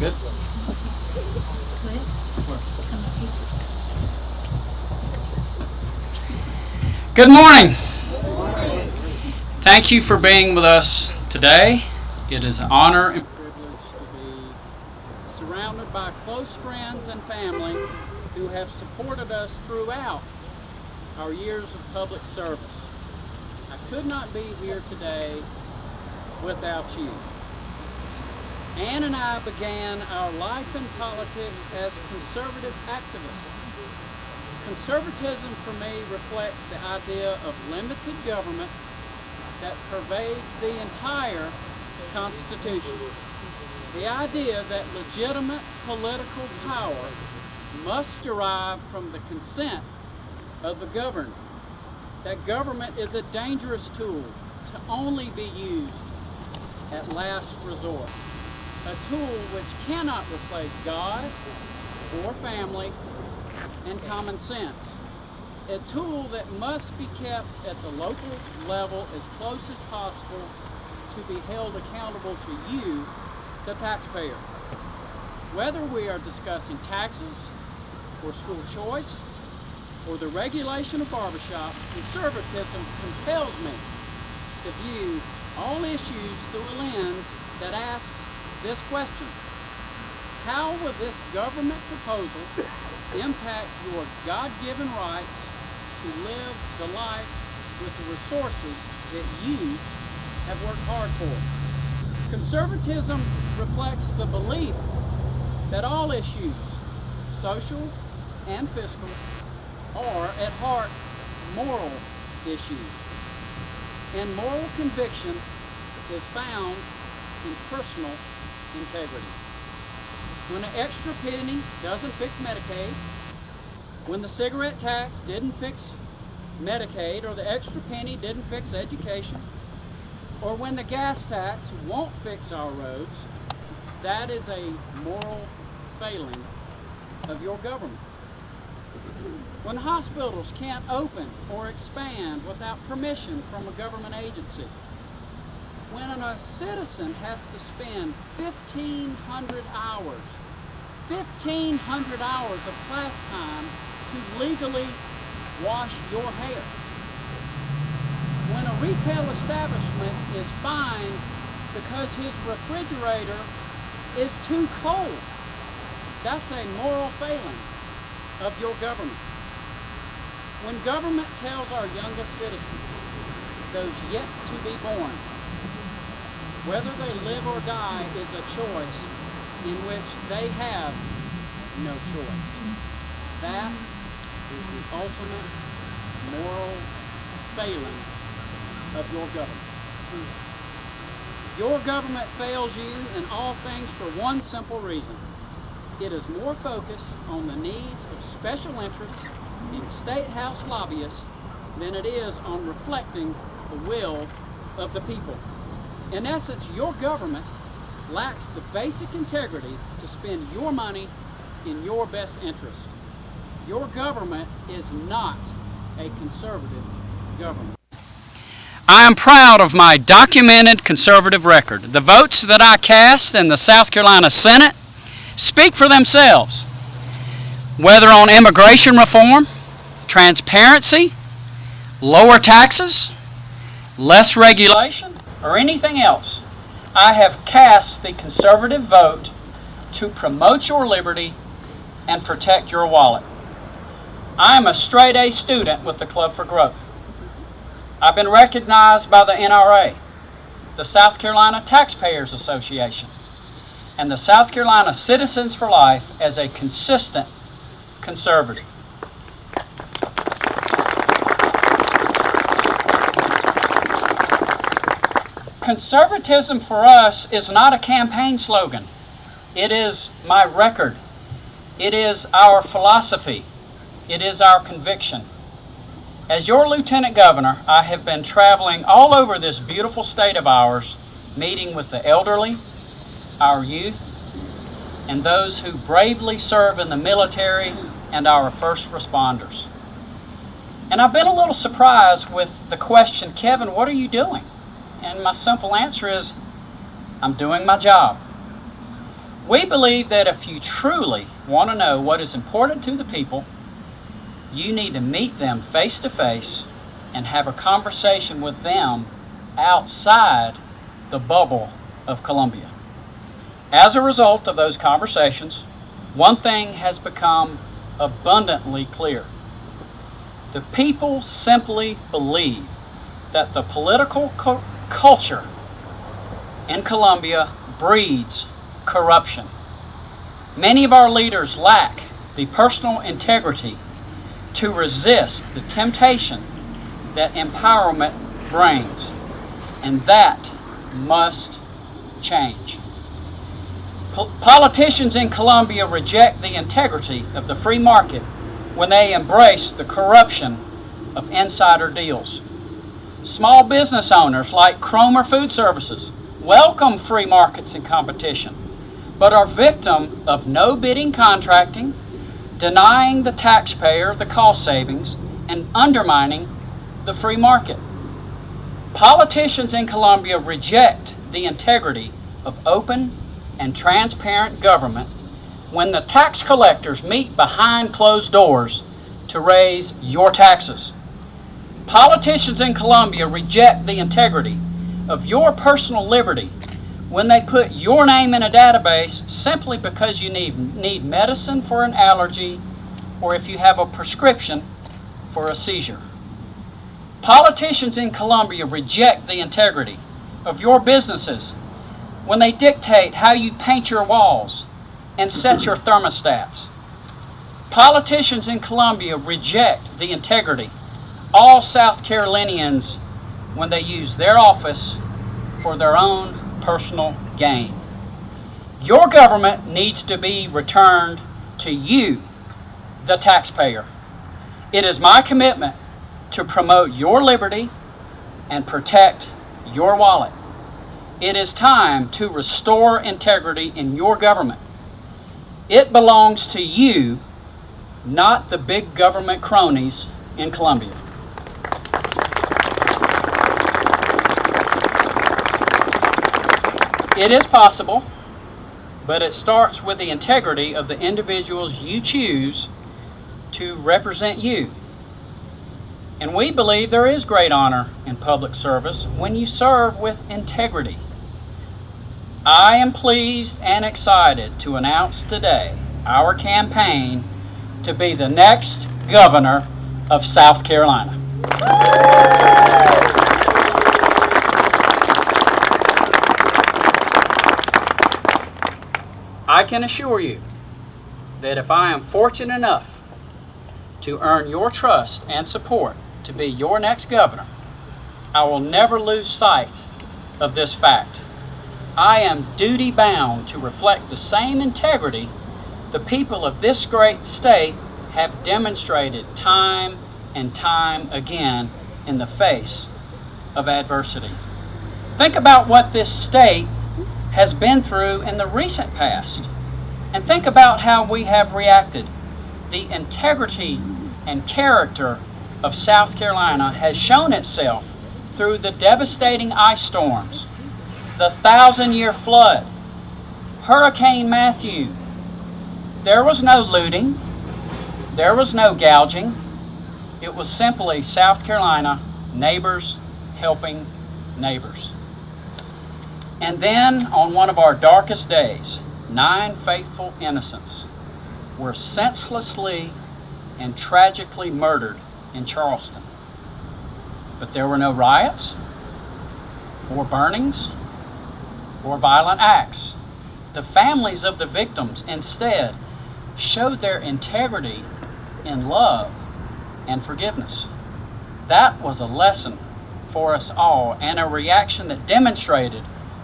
Good? Good morning. Thank you for being with us today. It is an honor and privilege to be surrounded by close friends and family who have supported us throughout our years of public service. I could not be here today without you. Ann and I began our life in politics as conservative activists. Conservatism for me reflects the idea of limited government that pervades the entire Constitution. The idea that legitimate political power must derive from the consent of the governed. That government is a dangerous tool to only be used at last resort. A tool which cannot replace God or family and common sense. A tool that must be kept at the local level as close as possible to be held accountable to you, the taxpayer. Whether we are discussing taxes or school choice or the regulation of barbershops, conservatism compels me to view all issues through a lens that asks this question: how will this government proposal impact your God-given rights to live the life with the resources that you have worked hard for? Conservatism reflects the belief that all issues, social and fiscal, are at heart moral issues. And moral conviction is found in personal integrity. When an extra penny doesn't fix Medicaid, when the cigarette tax didn't fix Medicaid, or the extra penny didn't fix education, or when the gas tax won't fix our roads, that is a moral failing of your government. When hospitals can't open or expand without permission from a government agency, when a citizen has to spend 1,500 hours of class time to legally wash your hair, when a retail establishment is fined because his refrigerator is too cold, that's a moral failing of your government. When government tells our youngest citizens, those yet to be born, whether they live or die is a choice in which they have no choice. That is the ultimate moral failing of your government. Your government fails you in all things for one simple reason. It is more focused on the needs of special interests and state house lobbyists than it is on reflecting the will of the people. In essence, your government lacks the basic integrity to spend your money in your best interest. Your government is not a conservative government. I am proud of my documented conservative record. The votes that I cast in the South Carolina Senate speak for themselves. Whether on immigration reform, transparency, lower taxes, less regulation, or anything else, I have cast the conservative vote to promote your liberty and protect your wallet. I am a straight A student with the Club for Growth. I've been recognized by the NRA, the South Carolina Taxpayers Association, and the South Carolina Citizens for Life as a consistent conservative. Conservatism for us is not a campaign slogan. It is my record. It is our philosophy. It is our conviction. As your Lieutenant Governor, I have been traveling all over this beautiful state of ours, meeting with the elderly, our youth, and those who bravely serve in the military and our first responders. And I've been a little surprised with the question, Kevin, what are you doing? And my simple answer is, I'm doing my job. We believe that if you truly want to know what is important to the people, you need to meet them face to face and have a conversation with them outside the bubble of Columbia. As a result of those conversations, one thing has become abundantly clear. The people simply believe that the political culture in Columbia breeds corruption. Many of our leaders lack the personal integrity to resist the temptation that empowerment brings, and that must change. Politicians in Columbia reject the integrity of the free market when they embrace the corruption of insider deals. Small business owners like Cromer Food Services welcome free markets and competition, but are victim of no-bidding contracting, denying the taxpayer the cost savings, and undermining the free market. Politicians in Columbia reject the integrity of open and transparent government when the tax collectors meet behind closed doors to raise your taxes. Politicians in Columbia reject the integrity of your personal liberty when they put your name in a database simply because you need medicine for an allergy or if you have a prescription for a seizure. Politicians in Columbia reject the integrity of your businesses when they dictate how you paint your walls and set your thermostats. Politicians in Columbia reject the integrity of all South Carolinians when they use their office for their own personal gain. Your government needs to be returned to you, the taxpayer. It is my commitment to promote your liberty and protect your wallet. It is time to restore integrity in your government. It belongs to you, not the big government cronies in Columbia. It is possible, but it starts with the integrity of the individuals you choose to represent you. And we believe there is great honor in public service when you serve with integrity. I am pleased and excited to announce today our campaign to be the next governor of South Carolina. I can assure you that if I am fortunate enough to earn your trust and support to be your next governor, I will never lose sight of this fact. I am duty-bound to reflect the same integrity the people of this great state have demonstrated time and time again in the face of adversity. Think about what this state has been through in the recent past, and think about how we have reacted. The integrity and character of South Carolina has shown itself through the devastating ice storms, the 1,000-year flood, Hurricane Matthew. There was no looting, there was no gouging. It was simply South Carolina neighbors helping neighbors. And then, on one of our darkest days, 9 faithful innocents were senselessly and tragically murdered in Charleston. But there were no riots, or burnings, or violent acts. The families of the victims instead showed their integrity in love and forgiveness. That was a lesson for us all and a reaction that demonstrated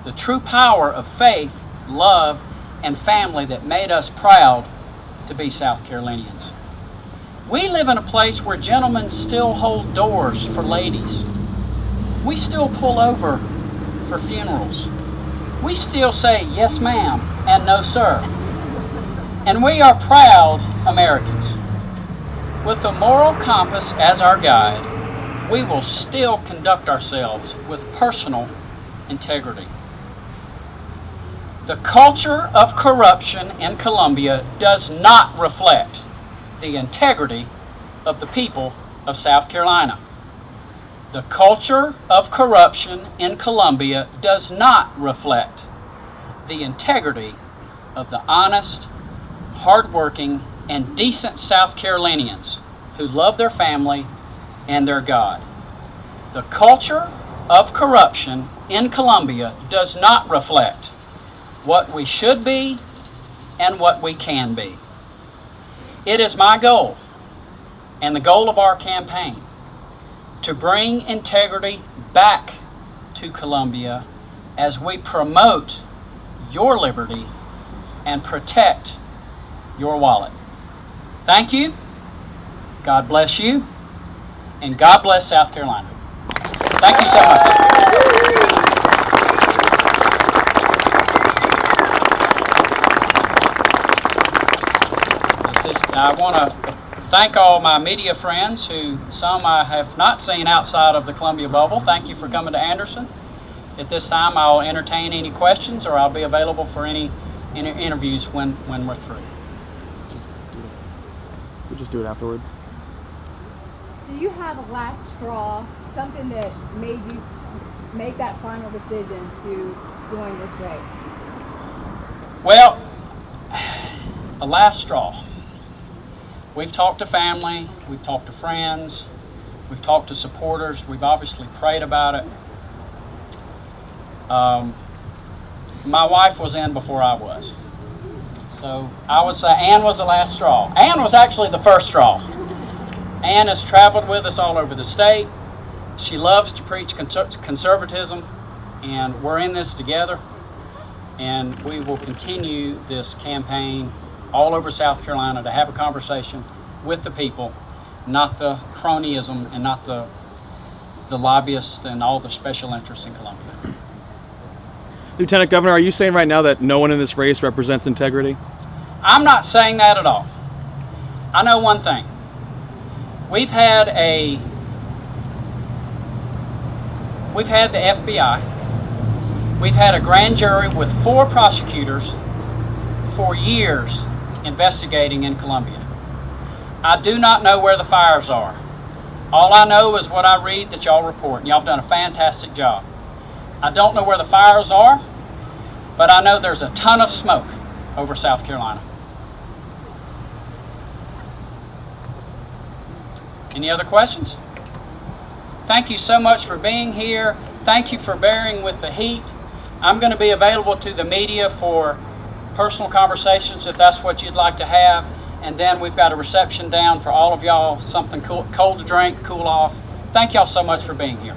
the true power of faith, love, and family that made us proud to be South Carolinians. We live in a place where gentlemen still hold doors for ladies. We still pull over for funerals. We still say yes ma'am and no sir. And we are proud Americans. With the moral compass as our guide, we will still conduct ourselves with personal integrity. The culture of corruption in Colombia does not reflect the integrity of the people of South Carolina. The culture of corruption in Colombia does not reflect the integrity of the honest, hardworking, and decent South Carolinians who love their family and their God. The culture of corruption in Colombia does not reflect what we should be and what we can be. It is my goal and the goal of our campaign to bring integrity back to Colombia as we promote your liberty and protect your wallet. Thank you. God bless you. And God bless South Carolina. Thank you so much. I want to thank all my media friends who some I have not seen outside of the Columbia bubble. Thank you for coming to Anderson. At this time, I'll entertain any questions, or I'll be available for any interviews when we're through. We'll just do it afterwards. Do you have a last straw, something that made you make that final decision to join this race? Well, a last straw. We've talked to family, we've talked to friends, we've talked to supporters, we've obviously prayed about it. My wife was in before I was. So I would say Ann was the last straw. Ann was actually the first straw. Ann has traveled with us all over the state. She loves to preach conservatism, and we're in this together. And we will continue this campaign all over South Carolina to have a conversation with the people, not the cronyism and not the lobbyists and all the special interests in Columbia. Lieutenant Governor, are you saying right now that no one in this race represents integrity? I'm not saying that at all. I know one thing. We've had the FBI. We've had a grand jury with 4 prosecutors for years investigating in Columbia. I do not know where the fires are. All I know is what I read that y'all report, and y'all have done a fantastic job. I don't know where the fires are, but I know there's a ton of smoke over South Carolina. Any other questions? Thank you so much for being here. Thank you for bearing with the heat. I'm going to be available to the media for personal conversations if that's what you'd like to have. And then we've got a reception down for all of y'all, something cold to drink, cool off. Thank y'all so much for being here.